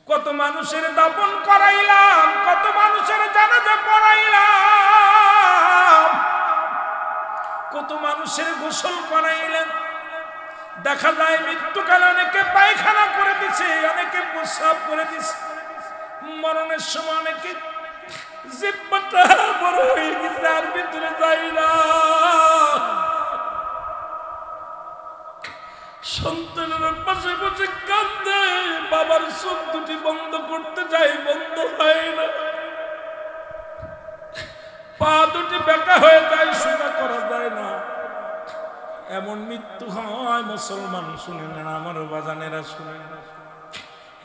কত মানুষের দাফন করাইলাম, কত মানুষের জানাজা পড়াইলাম, কত মানুষের গোসল করাইলেন। দেখা যায় মৃত্যুকালে অনেকে পায়খানা করে দিছে, অনেকে প্রস্রাব করে দিছে। মরণের সময় অনেকে জিহ্বাটা বড় হয়ে গেছে, আর ভিতরে যায় না। সন্তানের পাশে বসে কাঁদে, বাবার চোখ দুটি বন্ধ করতে যায়, বন্ধ হয় না। পা দুটি বেঁকা হয়ে যায়, সোজা করা যায় না। এমন মৃত্যু হয় মুসলমান, শুনে না আমার বাজানেরা, শুনে না।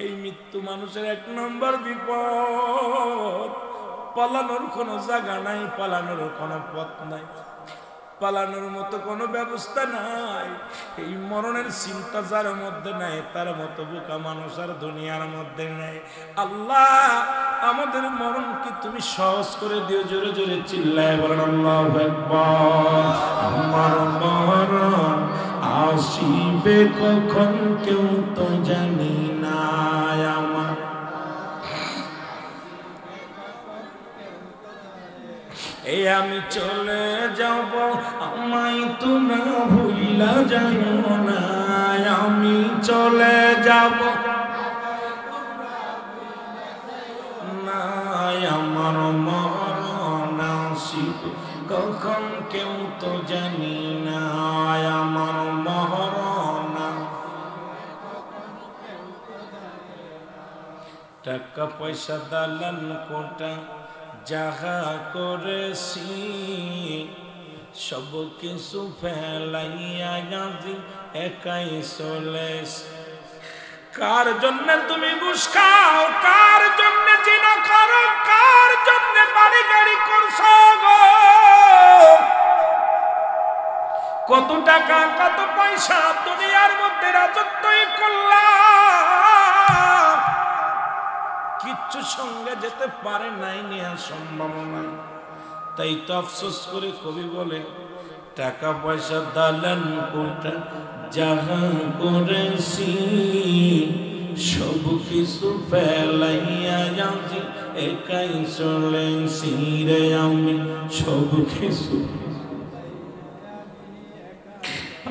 এই মৃত্যু মানুষের এক নম্বর বিপদ। পালানোর কোনো জায়গা নাই, পালানোর কোনো পথ নাই, পালানোর মতো কোনো ব্যবস্থা নাই। এই মরণের চিন্তা যার মধ্যে নাই, তার মতো বোকা মানুষ আর দুনিয়ার মধ্যে নাই। আল্লাহ, আমাদের মরণ কি তুমি সহজ করে দিও। জোরে জোরে চিল্লায় বলেন আল্লাহু আকবার। আমার মরণ আসিবে কখন কেউ তো জানি না। আমার এই আমি চলে যাব, আমায় তো না ভুইলা যাইও না। আমি চলে যাব না, আমার মরণ আসিবে কখন কেউ তো জানি না। আমার মরণ টাকা পয়সা দালান কোটা যাহা করেছি, সব কিছু ফেলাইয়া গাজি একাই চলেছি। কার জন্য তুমি ঘুষ খাও, কার জন্য জিনা করো, কার জন্য বাড়ি গাড়ি করছো গো? কত টাকা কত পয়সা দুনিয়ার মধ্যে রাজত্বই করলাম, কিচ্ছু সঙ্গে যেতে পারে নাই, নেওয়া সম্ভব নাই। তাই তো আফসোস করে কবি বলে, টাকা পয়সা দালান কোটা যাহা করেছি, সব কিছু ফেলাইয়া যাচ্ছি একাই চলেছি রে। আমি সব কিছু,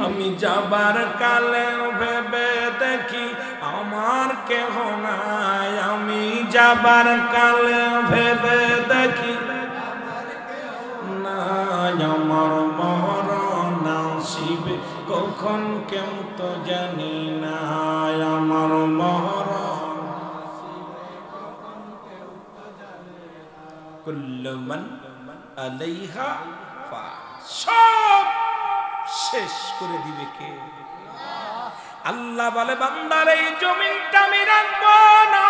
আমি যাবার কালে ভেবে দেখি আমার কেহ নাই। আমি যাবার কালে ভেবে দেখি নাই, আমার মরণ আসিবে কখন কেউ তো জানি না। আমার মরণ কুল্লু মান আলাইহা ফান, সব শেষ করে দিবে কে? আল্লাহ বলে, বান্দার এই জমিনটা আমি রাখবো না।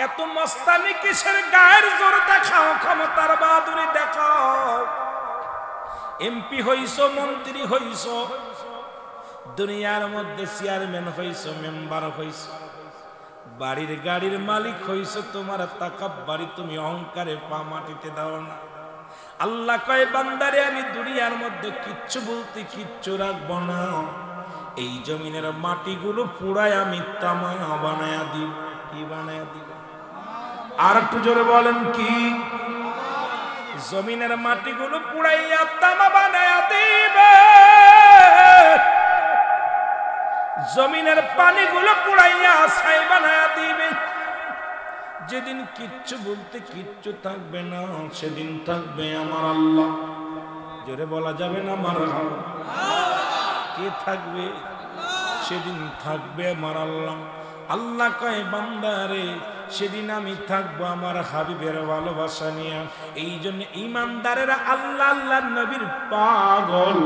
এত মস্তানি কিসের? গায়ের জোর দেখাও, ক্ষমতার বাহাদুরি দেখাও। এমপি হইছো, মন্ত্রী হইছো, দুনিয়ার মধ্যে চেয়ারম্যান হইছো, মেম্বার হইছো, বাড়ির গাড়ির মালিক হইছো, তোমার তাকাব্বুরি, তুমি অহংকারে পা মাটিতে দাও না। আল্লাহ কয়, বান্দারে আমি দুনিয়ার মধ্যে কিচ্ছু বলতে কিচ্ছু রাখবো না। এই জমিনের মাটিগুলো পুরাই আমি তামা বানায়া দিব। কি বানায়া দিব? আর একটু জোরে বলেন কি? জমিনের মাটিগুলো পুরাইয়া তামা বানায়া দিবে। জমিনের পানিগুলো পুরাইয়া ছাই বানায়া দিবে। যেদিন কিচ্ছু বলতে কিচ্ছু থাকবে না, সেদিন থাকবে আমার আল্লাহ। জোরে বলা যাবে না আমার আল্লাহ? কে থাকবে? সেদিন থাকবে আমার আল্লাহ। আল্লাহ কয়, বান্দারে সেদিন আমি থাকবো আমার হাবিবের ভালোবাসা নিয়ে। এই জন্য ইমানদারেরা আল্লাহ আল্লাহর নবীর পাগল,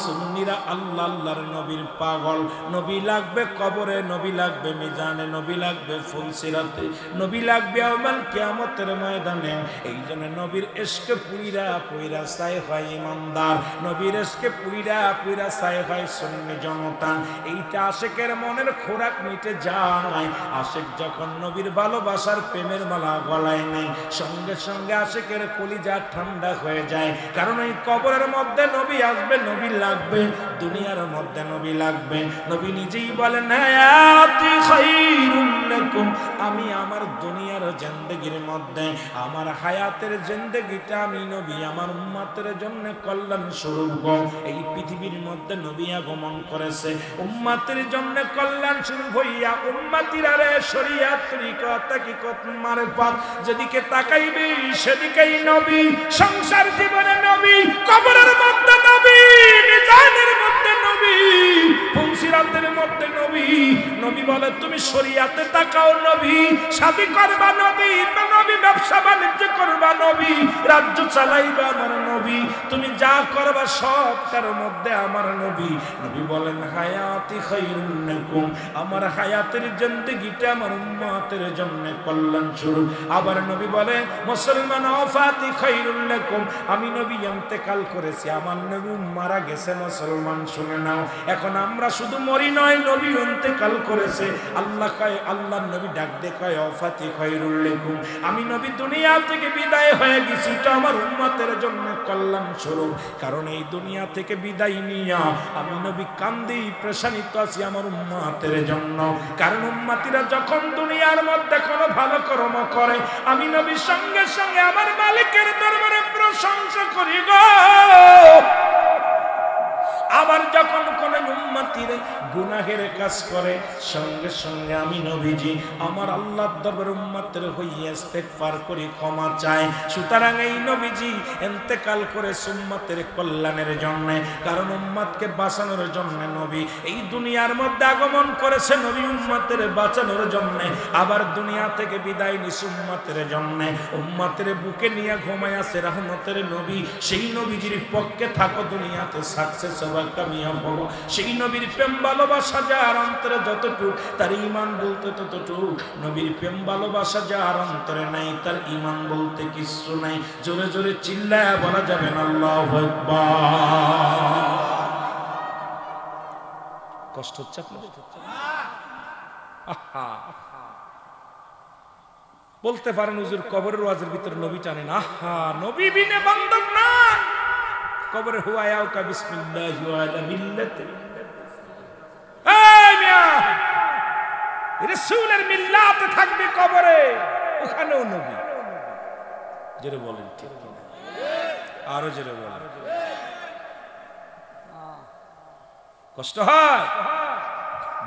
সুন্নিরা আল্লাহ আল্লাহর নবীর পাগল। নবী লাগবে কবরে, নবী লাগবে মিজানে, নবী লাগবে ফুলসিরাতে, নবী লাগবে ইয়াউমুল কিয়ামতের ময়দানে। এই জন্য নবীর ইশকে পুইরা পুইরা চাই হয় ইমানদার, নবীর ইশকে পুইরা পুইরা চাই হয় সুন্নি জনতা। এইটা আশিকের মনের খোরাক মিটে যায়। আশিক যখন নবীর ভালোবাসা ভালোবাসার প্রেমের মালা গলায় নেই, সঙ্গে সঙ্গে আশিকের কলিজা ঠান্ডা হয়ে যায়। কারণ এই কবরের মধ্যে নবী আসবে, নবী লাগবে, দুনিয়ার মধ্যে নবী লাগবে। নবী নিজেই বলেন হায়াতি খায়রুল লাকুম, আমি আমার দুনিয়ার জিন্দেগির মধ্যে আমার হায়াতের জিন্দেগিটা আমি নবী আমার উম্মতের জন্য কল্যাণ স্বরূপ। এই পৃথিবীর মধ্যে নবী আগমন করেছে উম্মতের জন্য কল্যাণ স্বরূপ হইয়া। উম্মতিরা রে শরিয়াত তরিকত তাকিকত মারফত যেদিকে তাকাইবে সেদিকেই নবী, সংসার জীবনে নবী, কবরের মধ্যে নবী, মিজানের মধ্যে নবী, ফুলসিরাতের মধ্যে নবী। নবী বলে তুমি শরিয়াতে তাকাও নবী, শাদী করবা নবী, নবী ব্যবসা বাণিজ্য করবা নবী, রাজ্য চালাইবা আমার নবী, তুমি যা করবা সবটার মধ্যে আমার নবী। নবী বলেন হায়াতি খায়রুল লাকুম, আমার হায়াতের জিন্দেগিটা আমার উম্মতের জন্য কল্যাণ স্বরূপ। আবার নবী বলে মুসলমান ওয়াফাতি খায়রুল লাকুম, আমি নবী ইন্তেকাল করেছি, আমার নবী মারা গেছে মুসলমান শুনে নাও। এখন আমরা শুধু মরি নয়, নবী ইন্তেকাল করেছে। আল্লাহ কয়, আল্লাহর নবী ডাক দিয়ে কয় ওয়াফাতি খায়রুল লাকুম, আমি নবী দুনিয়া থেকে বিদায় হয়ে গেছি, এটা আমার উম্মতের জন্য কল্যাণ স্বরূপ। কারণ এই দুনিয়া থেকে বিদায় নিয়া আমি নবী কান্দি প্রশানিত আছি আমার উম্মতের জন্য। কারণ উম্মতিরা যখন দুনিয়ার মধ্যে কোনো ভালো কর্ম করে আমি নবী সঙ্গে সঙ্গে আমার মালিকের দরবারে প্রশংসা করি গো। আবার যখন কোন উম্মতির গুনাহের কাজ করে সঙ্গে সঙ্গে আমি নবীজি আমার আল্লাহর দরবারে উম্মতের হইয়া ইস্তেগফার করি, ক্ষমা চাই। সুতরাং এই নবীজি ইন্তেকাল করে উম্মতের কল্যাণের জন্য, কারণ উম্মতকে বাঁচানোর জন্য নবী এই দুনিয়ার মধ্যে আগমন করেছে, নবী উম্মতের বাঁচানোর জন্য। আবার দুনিয়া থেকে বিদায় নিছে উম্মতের জন্য, উম্মতের বুকে নিয়ে ঘুমায় আছে রহমতের নবী। সেই নবীজির পক্ষে থাকো, দুনিয়াতে সাকসেস হওয়া কামিয়াব হবো। সেই নবীর প্রেম ভালোবাসা যার অন্তরে যতটুকু, তার ঈমান বলতে ততটুকু। নবীর প্রেম ভালোবাসা যার অন্তরে নাই, তার ঈমান বলতে কিছু নাই। জোরে জোরে চিল্লায়া বলা যাবে না আল্লাহু আকবার। কষ্ট হচ্ছে আপনাদের? বলতে পারেন হুজুর কবরের ওয়াজের ভিতরে নবী টানেন। আহা, নবী বিনে বান্ধব না। কবরে হুয়ায়াও কা বিসমিল্লাহি ওয়া আলা মিল্লাতি, এই মিয়া রাসূলের মিল্লাতে থাকবে কবরে, ওখানেও নবী। জোরে বলেন ঠিক কি না? আরো জোরে বলেন। কষ্ট হয়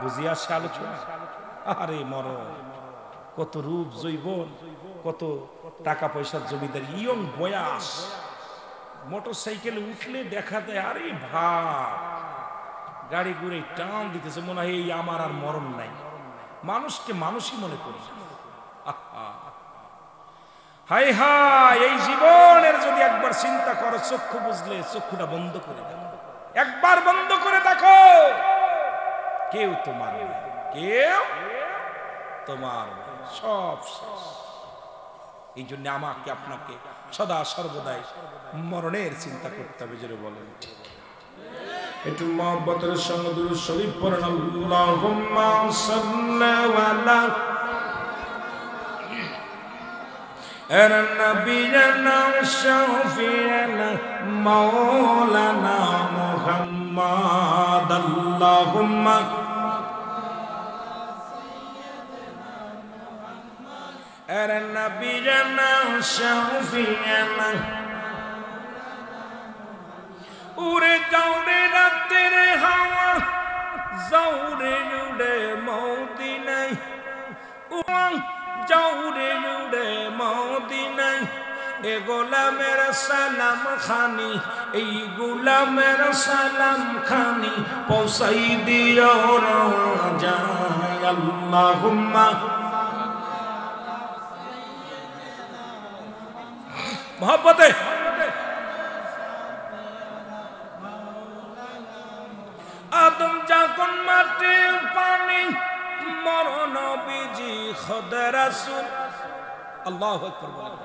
বুঝিয়া সে আলোচনা। আরে মরণ, কত রূপ যৌবন, কত টাকা পয়সার জমিদার, ইয়ং বয়াস, মোটর সাইকেলে উঠলে দেখা যায় আরে ভাব, গাড়ি ঘুরে টান দিতেছে, মনে হয় এই আমার আর মরণ নাই। মানুষকে মানুষই মনে করি। হাই হাই, এই জীবনের যদি একবার চিন্তা করো, চক্ষু বুঝলে চক্ষুটা বন্ধ করে দেখো, একবার বন্ধ করে দেখো, কেউ তোমার, কেউ তোমার, সব শেষ। এই জন্য আমাকে আপনাকে সদা সর্বদাই মরণের চিন্তা করতে হবে। জোরে বলেন ঠিক। একটু মহব্বতের সঙ্গে দুরূদ শরীফ পড়েন। আল্লাহুম্মা সাল্লি আলা নবিয়িনা শাফিঈনা মাওলানা মুহাম্মাদ। আল্লাহুম্মা নবিয়িনা শাফিঈনা, উড়ে যাও রে রাতের হাওয়া, যাও রে উড়ে মদিনায়, যাও রে উড়ে মদিনায়। এ গোলামের সালাম খানি, এই গোলামের সালাম খানি পৌঁছাই দিও রাজায়। আল্লাহুম্মা মোহব্বতে আদম যখন মাটি পানি, মরণ নবীজি খোদা রাসূল। আল্লাহু আকবার বলেন।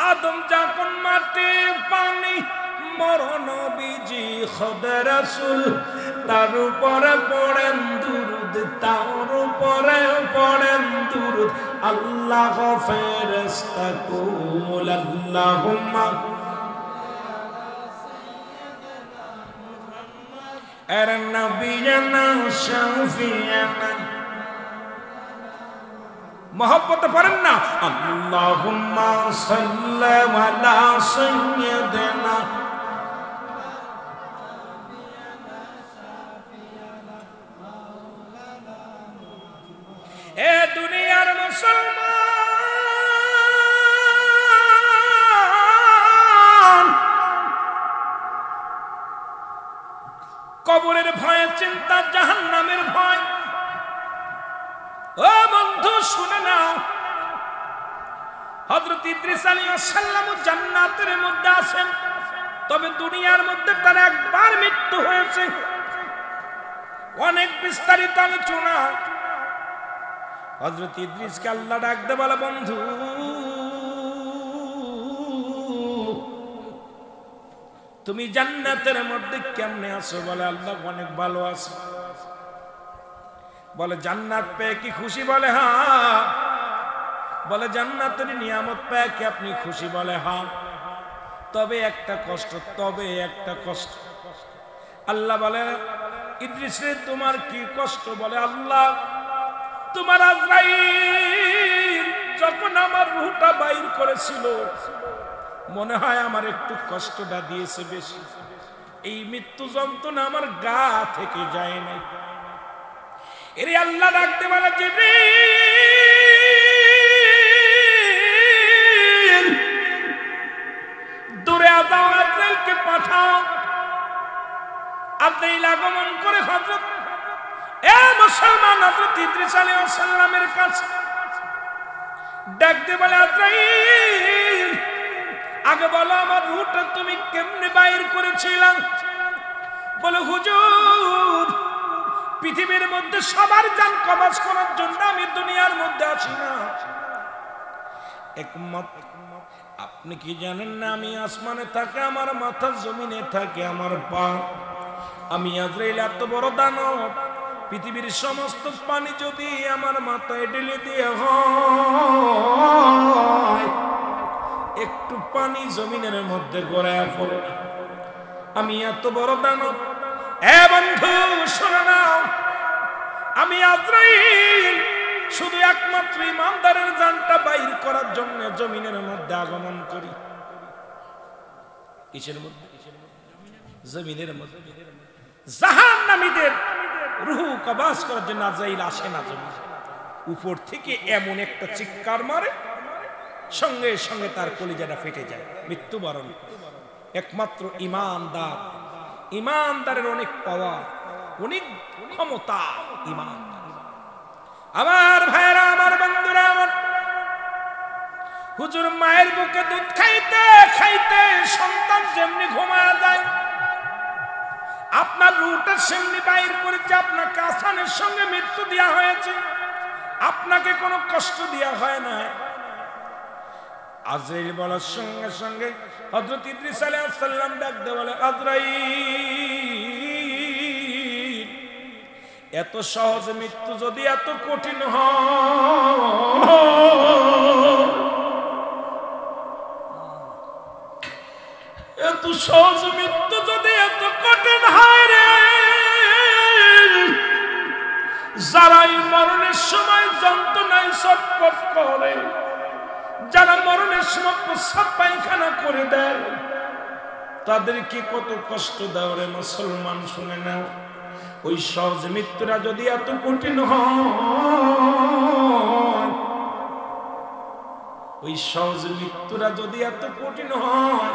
আদম যখন মাটি পানি, মরণ নবীজি খোদা রাসূল, তার উপরে পড়েন দুরূদ তার উপরে পড়েন দুরূদ আল্লাহ ফেরেশতা কুল আল্লাহুম্মা আর নবিয়ানা শাফিয়ানা মোহব্বতে পড়েন না আল্লাহুম্মা সাল্লি আলা সাইয়্যিদিনা এ দুনিয়ার মুসলমান কবরের ভয়ে চিন্তা জাহান্নামের ভয় ও বন্ধু শুনে নাও হযরত ইদ্রিস আলাইহিস সালাম জান্নাতের মধ্যে আছেন তবে দুনিয়ার মধ্যে তার একবার মৃত্যু হয়েছে অনেক বিস্তারিত আলোচনা হযরত ইদ্রিসকে আল্লাহ ডাকতে বলে বন্ধু তুমি জান্নাতের মধ্যে কেমনে আছো বলে আল্লাহ অনেক ভালো আছো বলে জান্নাত পেয়ে কি খুশি বলে হ্যাঁ বলে জান্নাতের নিয়ামত পেয়ে কি আপনি খুশি বলে হ্যাঁ তবে একটা কষ্ট আল্লাহ বলে ইদ্রিস রে তোমার কি কষ্ট বলে আল্লাহ তোমার আজরাইল যখন আমার রূহটা বাইর করেছিল মনে হয় আমার একটু কষ্টটা দিয়েছে বেশি এই মৃত্যু যন্ত্রণা আমার গা থেকে যায় না এরে আল্লাহ ডাকতে বলে জিবরিল দূরে যাও আজরাইলকে পাঠাও আজরাইল আগমন করে হযরত এ মুসলমান হযরত ইদ্রিস আলাইহিস সালামের কাছে ডাকতে বলে আজরাইল আগে বলো আমার রূহটা তুমি কেমনে বাইর করেছিলা বলে হুজুর পৃথিবীর মধ্যে সবার জান কবজ করার জন্য আমি দুনিয়ার মধ্যে আছি না একমাত্র আপনি কি জানেন না আমি আসমানে থাকে আমার মাথা জমিনে থাকে আমার পা আমি আজরাইল এত বড় দানব পৃথিবীর সমস্ত পানি যদি আমার মাথায় ঢেলে দিয়ে হয় একটু পানি জমিনের মধ্যে গড়ায় পড়ে আমি এত বড় দানব এ বন্ধু শোনো নাও আমি আজরাইল শুধু একমাত্র ইমানদারের জানটা বাইর করার জন্য জমিনের মধ্যে আগমন করি কিসের মধ্যে জমিনের মধ্যে জাহান্নামীদের রূহ কবজ করার জন্য আজরাইল আসে না জমিনে উপর থেকে এমন একটা চিৎকার মারে সঙ্গে সঙ্গে তার কলিজাটা ফেটে যায় মৃত্যুবরণ একমাত্র ইমানদারের অনেক পাওয়া অনেক ক্ষমতা ইমানদার আমার ভাইরা আমার বন্ধুরা আমার হুজুর মায়ের বুকে দুধ খাইতে খাইতে সন্তান যেমনি ঘুমায় যায় আপনার রূহটা সেমনি বাইর করেছে আপনাকে আসানের সঙ্গে মৃত্যু দেওয়া হয়েছে আপনাকে কোনো কষ্ট দেওয়া হয় না আজরাইল বলার সঙ্গে সঙ্গে হযরত ইদ্রিস আলাইহিস সালাম ডাকতে বলে আজরাইল এত সহজ মৃত্যু যদি এত কঠিন হয় এত সহজ মৃত্যু যদি এত কঠিন হয় রে যারা এই মরণের সময় যন্ত্রণায় ছটফট করে যারা মরণের সময় প্রস্রাব পায়খানা করে দেয় তাদের কি কত কষ্ট দাও রে মুসলমান শুনে নাও ওই সহজ মৃত্যুরা যদি এত কঠিন হয় ওই সহজ মৃত্যুরা যদি এত কঠিন হয়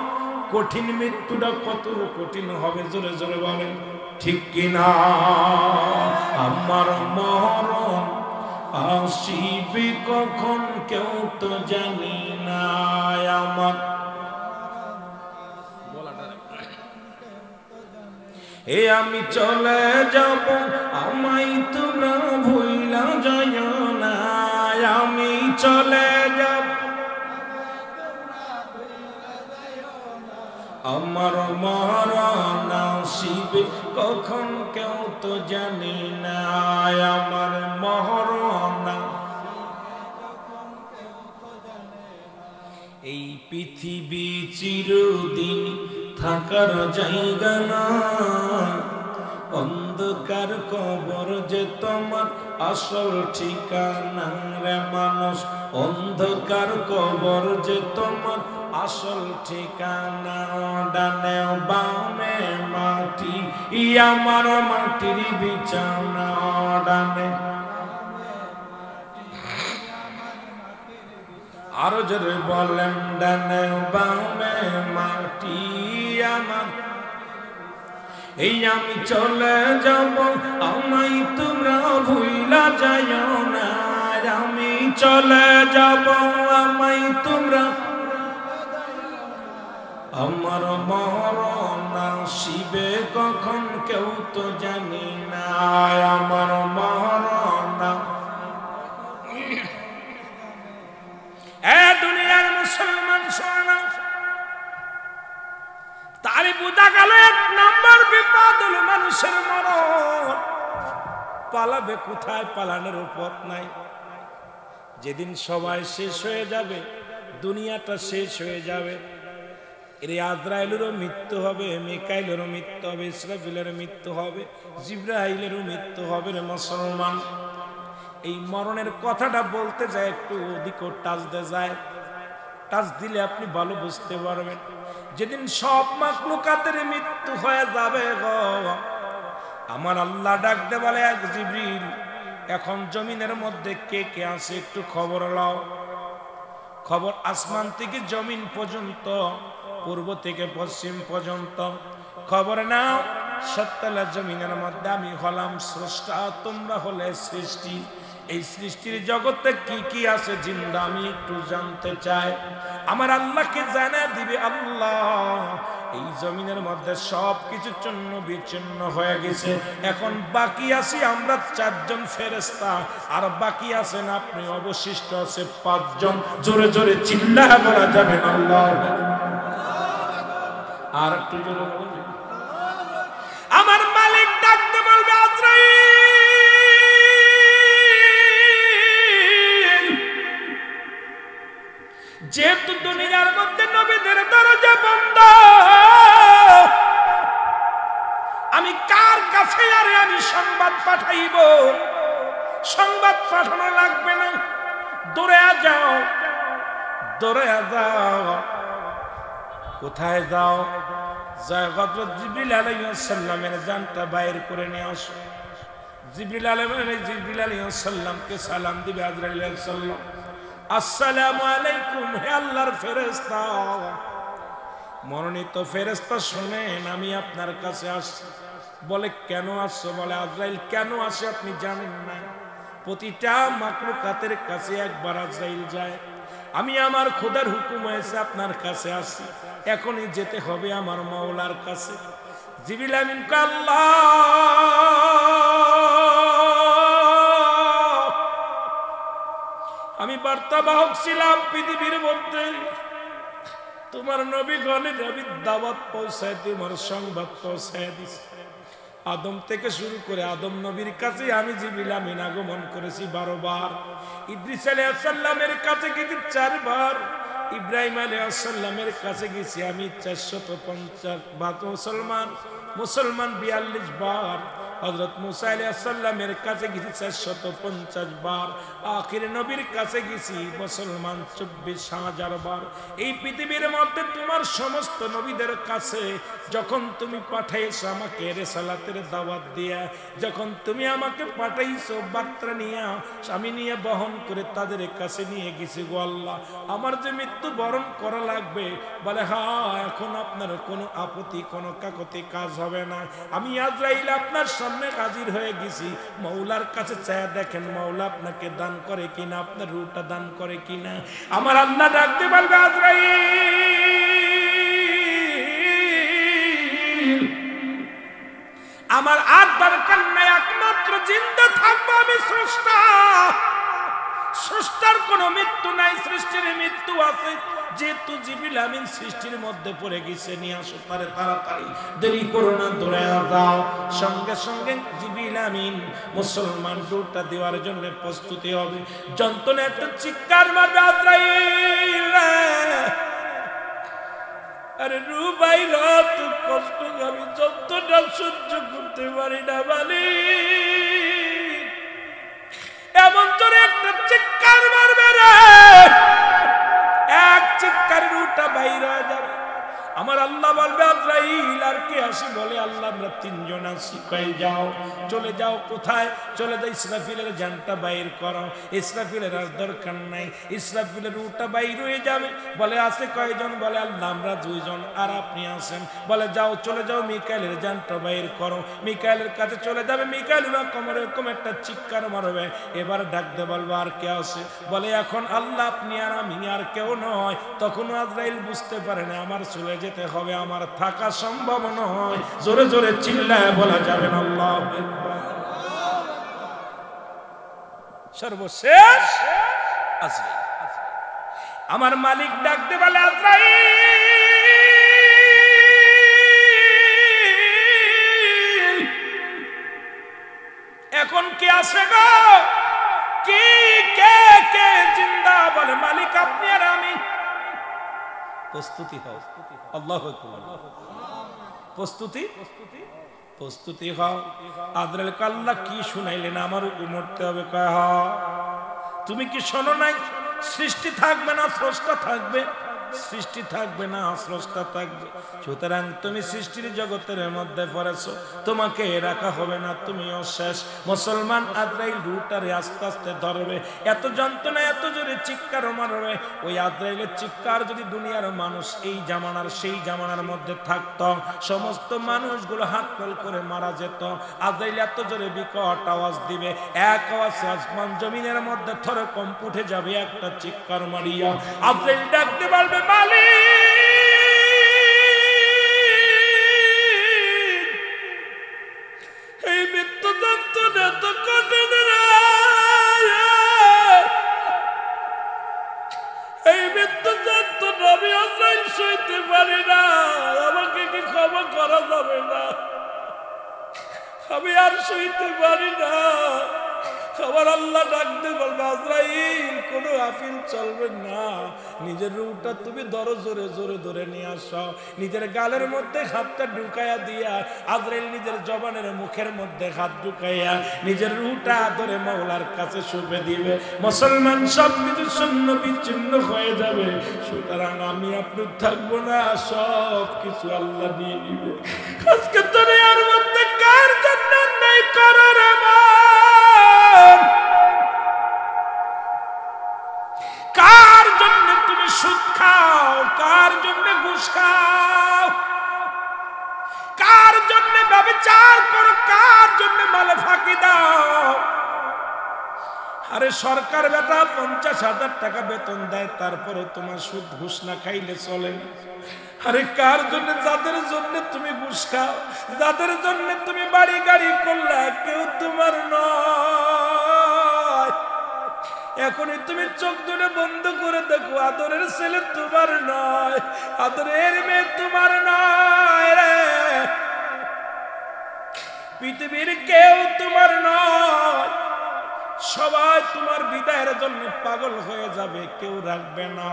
কঠিন মৃত্যুটা কত কঠিন হবে জোরে জোরে বলেন ঠিক কিনা আমার মরণ আসিবে কখন কেউ তো জানি না আমার এ আমি চলে যাব আমায় তোমরা ভুইলা যাইও না আমি চলে যাব আমার মরণ আসিবে কখন কেউ তো জানি না আমার মরণ। এই পৃথিবী চিরদিন থাকার জায়গা না, অন্ধকার কবর যে তোমার আসল ঠিকানা রে মানুষ, অন্ধকার কবর যে তোমার আসল ঠিকানা। ডানে বামে মাটি আমার মাটির বিছানা, ডানে আরো জোরে বলেন, ডানে বামে মাটি আমার। এই আমি চলে যাব আমায় তোমরা ভুইলা যাইও না, আমি চলে যাব আমায় তোমরা। আমার মরণ আসিবে কখন কেউ তো জানি না, আমার মরণ। এ দুনিয়ার মুসলমান শোনো, তারই বোঝা গেল এক নম্বর বিপদ হলো মানুষের মরণ। পালাবে কোথায়, পালানোর পথ নাই। যেদিন সবাই শেষ হয়ে যাবে, দুনিয়াটা শেষ হয়ে যাবে, এর আজরাইলেরও মৃত্যু হবে, মিকাইলেরও মৃত্যু হবে, ইসরাফিলের মৃত্যু হবে, জিবরাইলেরও মৃত্যু হবে রে মুসলমান। এই মরণের কথাটা বলতে যায় একটু ওদিক টাচ দিয়ে যায়, টাচ দিলে আপনি ভালো বুঝতে পারবেন। যেদিন সব মাখলুকাতের মৃত্যু হয়ে যাবে গো, আমার আল্লাহ ডাক দে বলে, এক জিবরিল এখন জমিনের মধ্যে কে কে আছে একটু খবর লাও। খবর আসমান থেকে জমিন পর্যন্ত, পূর্ব থেকে পশ্চিম পর্যন্ত খবর নাও। সত্তলা জমিনের মধ্যে আমি হলাম স্রষ্টা, তোমরা হলে সৃষ্টি। এই সৃষ্টির জগতে কি কি আছে জিন্দা আমি একটু জানতে চাই। আমার আল্লাহকে জানা দিবে আল্লাহ এই জমিনের মধ্যে সব কিছু চূর্ণ বিচ্ছিন্ন হয়ে গেছে, এখন বাকি আছি আমরা 4 জন ফেরেশতা, আর বাকি আছেন আপনি, অবশিষ্ট আছে 5 জন। জোরে জোরে চিল্লায়া বলা যাবে না আল্লাহ। আর একটু জোরে বলুন। আমার মালিক ডাকতে বলবে, আজরাইল যেহেতু দুনিয়ার মধ্যে নবীদের দরজা বন্ধ, আমি কার কাছে আরে আমি সংবাদ পাঠাইব? সংবাদ পাঠানো লাগবে না, দৌড়ে যাও, দৌড়ে যাও। কোথায় যাও? যায় হযরত জিবরিল আলাইহিস সালামের জানটা বাইর করে নিয়ে আসো। জিবরিল আলাইহিস সালামকে সালাম দিবে আজরাইল আলাইহিস সালাম, আসসালামু আলাইকুম হে আল্লাহর ফেরেশতা। মনোনীত ফেরেশতা শুনেন, আমি আপনার কাছে আসছি। বলে কেন আসছো? বলে আজরাইল কেন আসে আপনি জানেন না? প্রতিটা মাখলুকাতের কাছে একবার আজরাইল যায়। আমি আমার খোদার হুকুম হয়েছে আপনার কাছে আসি, এখনই যেতে হবে আমার মাওলার কাছে। জিবরিল আমিন কে আল্লাহ আমি বার্তাবাহক ছিলাম পৃথিবীর মধ্যে, তোমার নবীগণের নবীর দাওয়াত পৌঁছায়, তোমার সংবাদ পৌঁছায় দিছি। আদম থেকে শুরু করে আদম নবীর কাছে আমি জিবরিল আমিন আগমন করেছি 12 বার। ইদ্রিস আলাইহিস সালামের কাছে গেছি 4 বার। ইব্রাহিম আলাইহিস সালামের কাছে গেছি আমি 450 বার। মুসলমান 42 বার। হযরত মুসা আলাইহিস সালামের কাছে গেছি 450 বার। আখির নবীর কাছে গেছি মুসলমান 24,000 বার। এই পৃথিবীর মধ্যে তোমার সমস্ত নবীদের কাছে যখন তুমি পাঠাইছো আমাকে রিসালাতের দাওয়াত দিয়া, যখন তুমি আমাকে পাঠাইছো বার্তা নিয়ে, আমি নিয়ে বহন করে তাদের কাছে নিয়ে গেছি গো আল্লাহ। আমার যে মৃত্যু বরণ করা লাগবে, বলে হ্যাঁ এখন আপনার কোনো আপত্তি কোনো কাকতি কাজ হবে না। আমি আজরাইল আপনার সামনে হাজির হয়ে গেছি, মাওলার কাছে চায়া দেখেন মাওলা আপনাকে দান করে কিনা, আপনার রূহটা দান করে কিনা। আমার আল্লাহ ডাকতে বলবে আজরাইল আমার আর দরকার নাই, একমাত্র জিন্দা থাকবো আমি স্রষ্টা। স্রষ্টার কোনো মৃত্যু নাই, সৃষ্টির মৃত্যু আছে। যেহেতু জিবরিল আমিন সৃষ্টির মধ্যে পড়ে গেছে, নিয়ে আসো তারে তাড়াতাড়ি, দেরি করো না, দৌড়ায়া যাও। সঙ্গে সঙ্গে জিবরিল আমিন মুসলমান রূহটা দেওয়ার জন্য প্রস্তুতি হবে। যন্ত্রণা একটা চিৎকার মারবে আজরাইল, আরে রূহ বাইর, তুই কষ্ট, আমি যন্ত্রণা সহ্য করতে পারি না মালিক। এমন জোরে একটা চিৎকার মারবে রে, এক চিৎকারে রূহটা বাইর হয়ে যাবে। আমার আল্লাহ বলবে আজরাইল আর কে আসি? বলে আল্লাহ আমরা তিনজন আসি। কই যাও, চলে যাও। কোথায় চলে যাই? ইসরাফিলের জানটা বাইর করো। ইসরাফিলের আর দরকার নাই, ইসরাফিলের রূহটা বাইর হয়ে যাবে। বলে আছে কয়জন? বলে আল্লাহ আমরা দুইজন, আর আপনি আছেন। বলে যাও, চলে যাও, মিকাইলের জানটা বাইর করো। মিকাইলের কাছে চলে যাবে, মিকাইল কোমরে এরকম একটা চিৎকার মারবে। এবার ডাকতে বলবো আর কে আছে? বলে এখন আল্লাহ আপনি আর আমি, আর কেউ নয়। তখন আজরাইল বুঝতে পারে না আমার চলে যেতে হবে, আমার থাকা সম্ভব নয়। জোরে জোরে চিল্লায় বলা যাবে না আল্লাহু আকবার। সর্বশেষ আজরাইল, আমার মালিক ডাকতে বলে আজরাইল এখন কে আসে গো? কি কে কে জিন্দা? বলে মালিক আপনি আর আমি। প্রস্তুতি হও, আল্লাহু আকবার, প্রস্তুতি প্রস্তুতি হও। আজরাইল আল্লাহ কি শুনাইলেন? আমার মরতে হবে। কয় হ, তুমি কি শোনো নাই? সৃষ্টি থাকবে না স্রষ্টা থাকবে, সৃষ্টি থাকবে না স্রষ্টা থাকবে। সুতরাং তুমি সৃষ্টির জগতের মধ্যে পড়েছো, তোমাকে রাখা হবে না, তুমিও শেষ। মুসলমান আজরাইল রূহটারে আস্তে আস্তে ধরবে। এত যন্ত্রণা, এত জোরে চিৎকার মারবে। ওই আজরাইলের চিৎকার যদি দুনিয়ার মানুষ এই জামানার সেই জামানার মধ্যে থাকতো, সমস্ত মানুষগুলো হাত ফেল করে মারা যেত। আজরাইল এত জোরে বিকট আওয়াজ দিবে, এক আওয়াজে আসমান জমিনের মধ্যে থরে কম্প উঠে যাবে। একটা চিৎকার মারিয়া আজরাইল ডাকতে বলবে মালিক, এই মৃত্যু যন্ত্রণা তো কঠিন রে, এই মৃত্যু যন্ত্রণা আমি আজরাইল সইতে পারি না, আমাকে কি ক্ষমা করা যাবে না? আমি আর সইতে পারি না। আমার আল্লাহ ডাকতে বলবে আজরাইল কোনো আফিল চলবে না, নিজের রূহটা তুমি ধরো, জোরে জোরে ধরে নিয়ে আসো। নিজের গালের মধ্যে হাতটা ঢুকাইয়া দিয়া আজরাইল নিজের জবানের মুখের মধ্যে হাত ঢুকাইয়া নিজের রূহটা ধরে মাওলার কাছে সঁপে দিবে। মুসলমান সব কিছু শূন্য বিচ্ছিন্ন হয়ে যাবে। সুতরাং আমি আপনি থাকবো না, সব কিছু আল্লাহ নিয়ে নিবে। আজকে দুনিয়ার মধ্যে কার জন্য নাই করার আমার, কার জন্য তুমি সুদ খাও, কার জন্য ঘুষ খাও, কার জন্য ব্যভিচার করো, কার জন্য মালে ফাঁকি দাও? আরে সরকার বেটা 50,000 টাকা বেতন দেয়, তারপরে তোমার সুদ ঘুষ না খাইলে চলে না। আরে কার জন্য? যাদের জন্য তুমি ঘুষ খাও, যাদের জন্য তুমি বাড়ি গাড়ি করলা, কেউ তোমার নয়। এখনই তুমি চোখ দুটো বন্ধ করে দেখো, আদরের ছেলে তোমার নয়, আদরের মেয়ে তোমার নয় রে। পৃথিবীর কেউ তোমার নয়। সবাই তোমার বিদায়ের জন্য পাগল হয়ে যাবে, কেউ রাখবে না।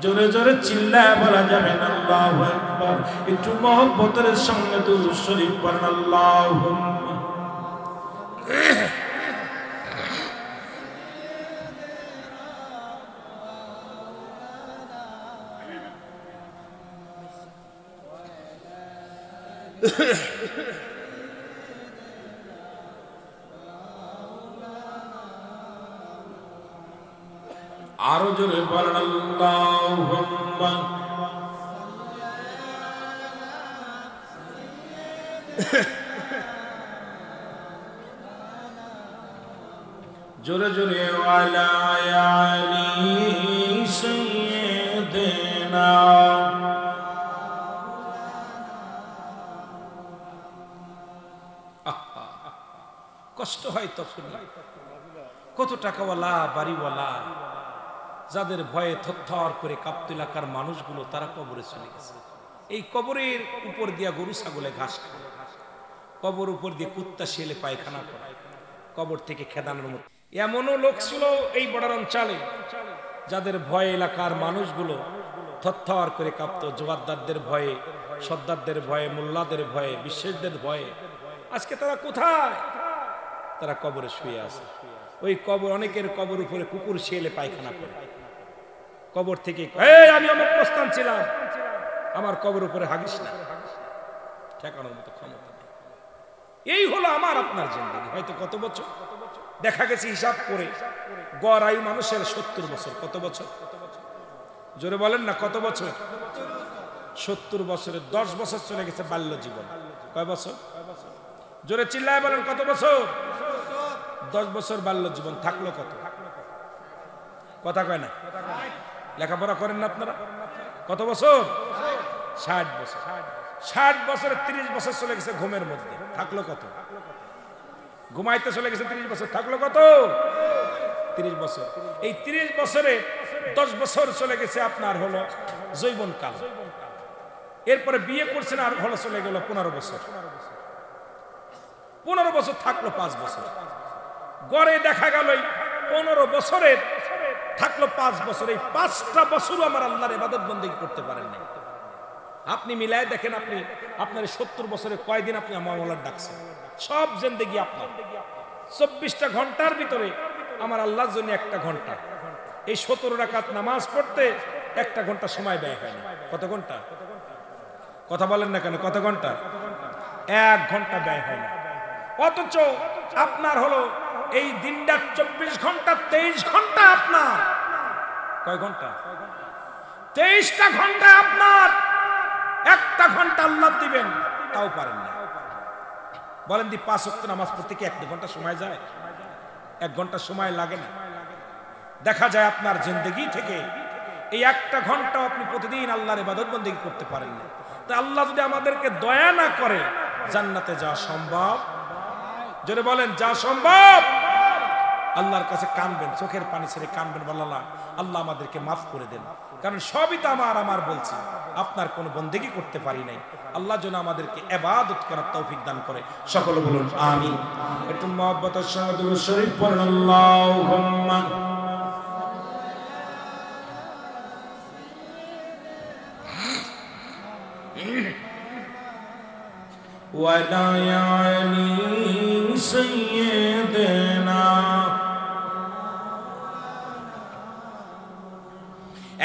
জোরে জোরে চিল্লায় বলা যাবে না আল্লাহু আকবার। একটু মহব্বতের সঙ্গে দুরূদ শরীফ পড়েন আল্লাহুম্মা। আরো জোরে বলেন আল্লাহুম্মা। জোরে জোরে ওয়ালা আলি সাইয়্যিদিনা। কষ্ট হয় তখন, কত টাকাওয়ালা বাড়িওয়ালা যাদের ভয়ে থরথর করে কাঁপত এলাকার মানুষগুলো, তারা কবরে চলে গেছে। এই কবরের উপর দিয়া গরু ছাগলে ঘাস খায়, কবর উপর দিয়ে কুত্তা শিয়ালে পায়খানা করে, কবর থেকে খেদানোর মতো। এমনও লোক ছিল এই বর্ডার অঞ্চলে যাদের ভয়ে এলাকার মানুষগুলো থরথর করে কাঁপত, জোয়ারদারদের ভয়ে, সর্দারদের ভয়ে, মোল্লাদের ভয়ে, বিশ্বাসদের ভয়ে। আজকে তারা কোথায়? তারা কবরে শুয়ে আছে। ওই কবর, অনেকের কবর উপরে কুকুর শিয়ালে পায়খানা করে, কবর থেকে আমি আমার প্রস্থান ছিলাম, আমার কবর উপরে হাগিস না, ঠেকানোর মতো ক্ষমতা নেই। এই হলো আমার আপনার জিন্দেগি। হয়তো কত বছর দেখা গেছে, হিসাব করে গড় আয়ু মানুষের 70 বছর। কত বছর? জোরে বলেন না, কত বছর? 70 বছরে 10 বছর চলে গেছে বাল্য জীবন। কয় বছর? জোরে চিল্লায় বলেন, কত বছর? 10 বছর বাল্য জীবন। থাকলো কত? কথা কয় না। লেখাপড়া করেন না আপনারা? কত বছর? 60 বছর। 60 বছরে 30 বছর চলে গেছে ঘুমের মধ্যে। থাকলো কত? ঘুমাইতে চলে গেছে 30 বছর। থাকলো কত? 30 বছর। এই 30 বছরে 10 বছর চলে গেছে আপনার হলো যৌবন কাল। এরপরে বিয়ে করছেন, আর হলো চলে গেল 15 বছর। 15 বছর থাকলো 5 বছর। গড়ে দেখা গেল 15 বছরের থাকলো 5 বছর। এই 5টা বছরও আমার আল্লাহর ইবাদত বন্দেগী করতে পারেন না। আপনি মিলায় দেখেন, আপনি আপনার 70 বছরে কয়দিন আপনি আমার আল্লাহর ডাকছেন? সব জিন্দেগি আপনার। 24টা ঘন্টার ভিতরে আমার আল্লাহর জন্য 1টা ঘন্টা। এই 17 রাকাত নামাজ পড়তে 1টা ঘন্টা সময় ব্যয় হয় না। কত ঘন্টা? কথা বলেন না কেন? কত ঘন্টা? 1 ঘন্টা ব্যয় হয় না। অথচ আপনার হলো এই দিনটা 24 ঘন্টা, 23 ঘন্টা আপনার। কয় ঘন্টা? 23টা ঘন্টা আপনার। 1টা ঘন্টা আল্লাহ দিবেন, তাও পারেন না। বলেন দি 5 ওয়াক্ত নামাজ পড়তে কি 1 ঘন্টা সময় যায়? 1 ঘন্টা সময় লাগে না। দেখা যায় আপনার জিন্দেগি থেকে এই 1টা ঘন্টাও আপনি প্রতিদিন আল্লাহর ইবাদত বন্দেগী করতে পারেন না। তো আল্লাহ যদি আমাদেরকে দয়া না করে, জান্নাতে যাওয়া সম্ভব? জোরে বলেন, যা সম্ভব? আল্লাহর কাছে কানবেন, চোখের পানি ছেড়ে কানবেন, বললাম আল্লাহ আমাদেরকে মাফ করে দেন, কারণ সবই তো আমার বলছি, আপনার কোনো বন্দেগী করতে পারি নাই। আল্লাহ যেন আমাদেরকে ইবাদত করার তৌফিক দান করে। সকলে বলুন আমিন। একটু মহব্বতের সঙ্গে দুরূদ শরীফ পড়ুন। আল্লাহুম্মা ওয়ালা আলি সাইয়্যিদিনা।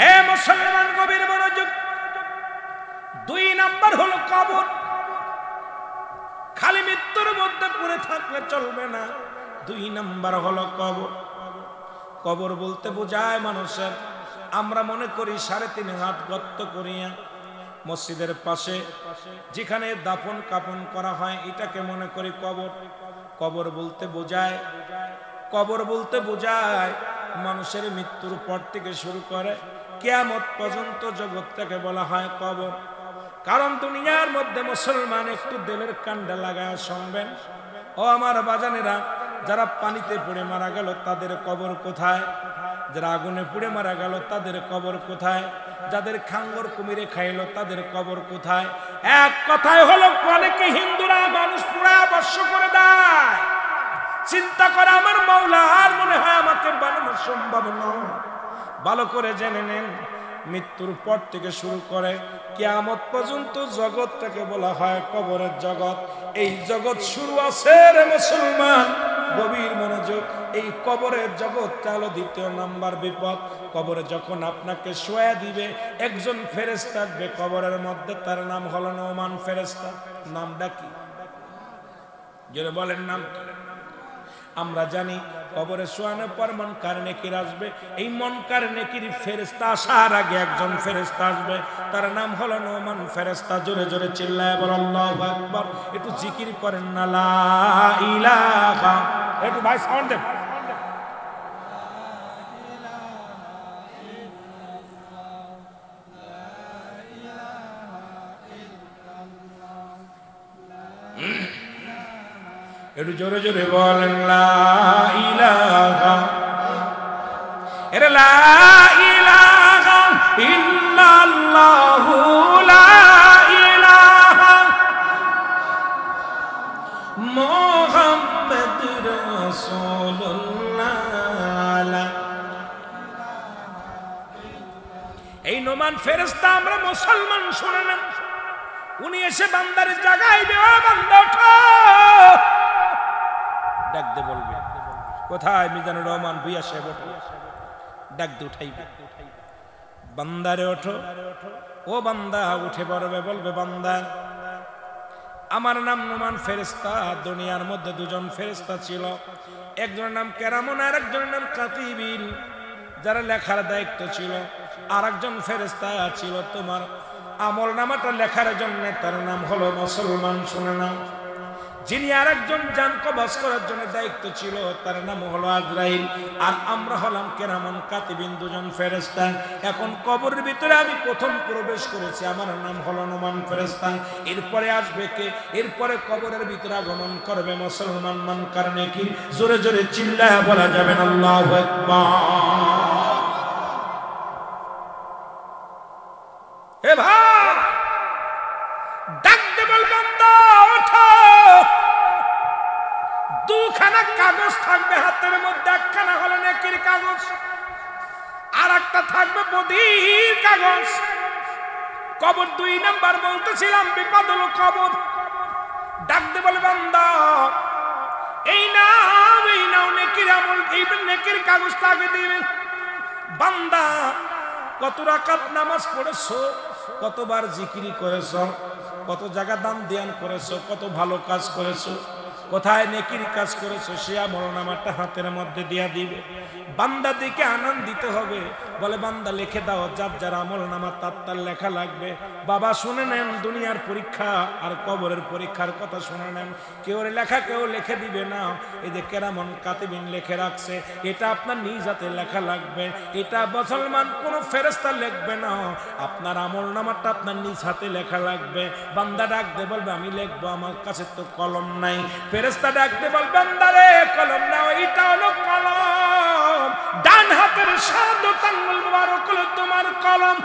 এ মুসলমান, গভীর মনোযোগ। 2 নাম্বার হলো কবর। খালি মৃত্যুর মধ্যে পড়ে থাকলে চলবে না। 2 নাম্বার হলো কবর। কবর বলতে বোঝায় মানুষের, আমরা মনে করি 3.5 হাত গর্ত করিয়া মসজিদের পাশে যেখানে দাফন কাফন করা হয়, এটাকে মনে করি কবর। কবর বলতে বোঝায়, কবর বলতে বোঝায় মানুষের মৃত্যুর পর থেকে শুরু করে কিয়ামত পর্যন্ত জগৎটাকে বলা হয় কবর। কারণ দুনিয়ার মধ্যে মুসলমান, একটু দিলের কান্ডা লাগায় শুনবেন ও আমার বাজানেরা, যারা পানিতে পড়ে মারা গেল তাদের কবর কোথায়? যারা আগুনে পুড়ে মারা গেল তাদের কবর কোথায়? যাদের খাঙ্গর কুমিরে খাইলো তাদের কবর কোথায়? এক কথায় হলো, অনেকে হিন্দুরা মানুষ পুরা বর্ষ করে দেয়। চিন্তা করে আমার মাওলা আর মনে হয় আমাকে বানানো সম্ভব নয়। ভালো করে জেনে নেন, মৃত্যুর পর থেকে শুরু করে কিয়ামত পর্যন্ত জগৎটাকে বলা হয় কবরের জগৎ। এই জগৎ শুরু আছে রে মুসলমান, গভীর মনোযোগ। এই কবরের জগৎটা হলো 2 নাম্বার বিপদ। কবরে যখন আপনাকে শোয়া দিবে, একজন ফেরেশতা থাকবে কবরের মধ্যে, তার নাম হলো নোমান ফেরেশতা। নামটা কি? যারা বলেন নাম কি? আমরা জানি কবরে শোয়ানোর পর মুনকার নেকির আসবে। এই মুনকার নেকির ফেরেশতা আসার আগে একজন ফেরেশতা আসবে, তার নাম হলো নোমান ফেরেশতা। জোরে জোরে চিল্লায় বলেন আল্লাহু আকবার। একটু জিকির করেন না লা ইলাহা। একটু ভাই সাউন্ড দেন। একটু জোরে জোরে বলেন লা ইলাহা। এর লা ইলাহা ইল্লাল্লাহু লা ইলাহা মুহাম্মাদুর রাসূলুল্লাহ। এই নোমান ফেরেশতা আমরা মুসলমান শুনে নেন, উনি এসে বান্দার জাগাইবে, ও বান্দা ওঠো, ডাক দে বলবে কোথায় মিজানুর রহমান ভুইয়া সাহেব, ওঠো, ডাক দে উঠাইবে, বান্দারে ওঠো, ও বান্দা উঠে পড়বে, বলবে বান্দা আমার নাম নোমান ফেরেশতা। দুনিয়ার মধ্যে দুজন ফেরেশতা ছিল, একজনের নাম কেরামন আর একজনের নাম কাতিবিন, যারা লেখার দায়িত্ব ছিল। আর একজন ফেরেশতা ছিল তোমার আমল নামাটা লেখার জন্য, তার নাম হলো মুসলমান, শুনে নাও। যিনি আর একজন জান কবজ করার জন্য দায়িত্ব ছিল, তার নাম হলো আজরাইল। আর আমরা হলাম কেরামন কাতিবিন, দুজন ফেরেশতা। এখন কবরের ভিতরে আমি প্রথম প্রবেশ করেছি, আমার নাম হলো নোমান ফেরেশতা। এরপরে আসবে কে? এরপরে কবরের ভিতরে আগমন করবে মুসলমান। মান কারণে কি জোরে জোরে চিল্লায়া বলা যাবে না আল্লাহু আকবার। হে ভাই, ডাক দে বল বান্দা ওঠো। দুখানা কাগজ থাকবে হাতের মধ্যে, একখানা হলো নেকির কাগজ, আর একটা থাকবে বদির কাগজ। কবর 2 নাম্বার বলতেছিলাম, বিপদ হলো কবর। ডাক দে বল বান্দা এই নাও নেকির আমল, এই নেকির কাগজটা আগে দিবে। বান্দা কত রাকাত নামাজ পড়েছো, কতবার জিকিরি করেছো, কত জায়গা দান ধ্যান করেছো, কত ভালো কাজ করেছো, কোথায় নেকির কাজ করেছো, সে আমলনামাটা হাতের মধ্যে দিয়া দিবে। বান্দা দিকে আনন্দিত হবে, বলে বান্দা লিখে দাও, যার যার আমলনামা তার লেখা লাগবে। বাবা শুনে নেন, দুনিয়ার পরীক্ষা আর কবরের পরীক্ষার কথা শুনে নেন। কেউ লেখা কেউ লিখে দিবে না। এই যে কেরামন কাতিবিন লিখে রাখছে, এটা আপনার নিজ হাতে লেখা লাগবে। এটা মুসলমান কোন ফেরেশতা লিখবে না, আপনার আমলনামাটা আপনার নিজ হাতে লেখা লাগবে। বান্দা ডাক দে বলবে আমি লিখবো, আমার কাছে তো কলম নাই। ফেরেশতা ডাকতে বল বান্দারে কলম নাও, এটা হলো কলম, ডান হাতের শাহাদাত আঙ্গুল মুবারক হলো তোমার কলম।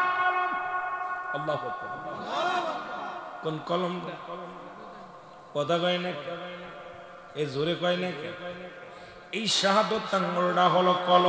আল্লাহু আকবার। কোন কলম? কথা কয় না, এই জোরে কয় না, এই শাহাদাত আঙ্গুলটা হলো কলম।